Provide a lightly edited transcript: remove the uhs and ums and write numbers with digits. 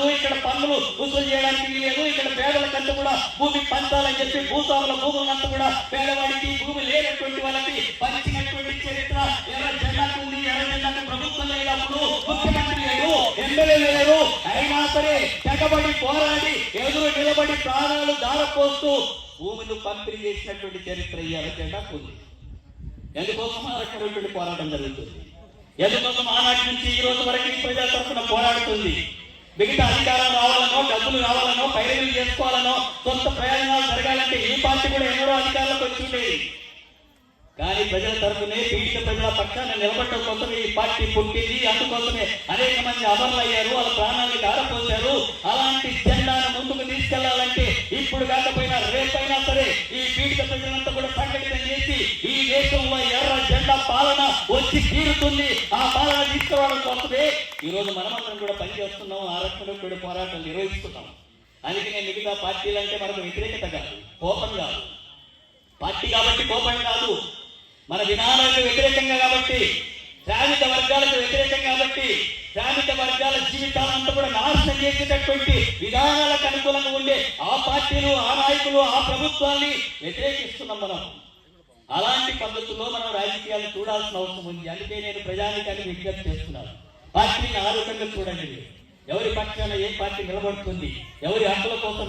ఉండదు, ఇక్కడ పన్నులు వసూలు చేయడానికి వీలేదు, ఇక్కడ పేదలకంతా కూడా భూమి పంచాలని చెప్పి భూస్వాముల భూములంతా కూడా పేదవాడికి భూమి లేనటువంటి వాళ్ళకి పంచినటువంటి చరిత్ర ఎర్ర జెండాకు ఉంది. ఎర్ర జెండాకు ప్రభుత్వం లేనప్పుడు ముఖ్యమంత్రి లేదు, ఎమ్మెల్యే లేరు, అయినా సరే తెగబడి పోరాడి ఎదురు నిలబడి ప్రాణాలు దారపోస్తూ భూములు పంపిణీ చేసినటువంటి చరిత్ర ఈ ఎర్ర జెండాకు ఉంది. ఎందుకోసం ఆరక్షణటువంటి పోరాటం జరుగుతుంది, ఎందుకోసం ఆనాటి నుంచి ఈ రోజు వరకు ఈ ప్రజల తరఫున పోరాడుతుంది. మిగతా అధికారం రావాలనో, డబ్బులు రావాలనో, పైరవీలు చేసుకోవాలనో, సొంత ప్రయోజనాలు జరగాలంటే ఈ పార్టీ కూడా ఎన్నడో అధికారంలోకి వచ్చి ఉండేది. కానీ ప్రజల తరఫునే, పీడిత ప్రజల పక్షాన్ని నిలబడటం కోసమే ఈ పార్టీ పుట్టింది. అందుకోసమే అనేక మంది అమరులు అయ్యారు, వాళ్ళ ప్రాణాన్ని దారపోశారు. అలాంటి జెండాను ముందుకు తీసుకెళ్లాలంటే ఇప్పుడు కాకపోయినా రేపైనా సరే ఈ పీడిత ప్రజలంతా కూడా సంఘటితం చేసి ఈ దేశంలో ఎర్ర జెండా పాలన వచ్చి తీరుతుంది. ఆ పాలన తీసుకురావడం కోసమే ఈ రోజు మనమందరం కూడా పనిచేస్తున్నాం, ఆరక్షణ కూడా పోరాటం నిర్వహిస్తున్నాం. అందుకనే మిగతా పార్టీలంటే మనకు వ్యతిరేకత కాదు, కోపం కాదు. పార్టీ కాబట్టి కోపం కాదు, మన విధానాలకు వ్యతిరేకంగా కాబట్టి, శ్రామిక వర్గాలకు వ్యతిరేకం కాబట్టి, శ్రామిక వర్గాల జీవితాలంతా కూడా నాశనం చేసేటటువంటి విధానాలకు అనుకూలంగా ఉండే ఆ పార్టీలు, ఆ నాయకులు, ఆ ప్రభుత్వాన్ని వ్యతిరేకిస్తున్నాం మనం. అలాంటి పద్ధతుల్లో మనం రాజకీయాలు చూడాల్సిన అవసరం ఉంది. అందుకే నేను ప్రజానికాన్ని విజ్ఞప్తి చేస్తున్నాను, పార్టీని ఆరోగ్యంగా చూడండి. ఎవరి పక్షాన ఏ పార్టీ నిలబడుతుంది, ఎవరి హక్కుల కోసం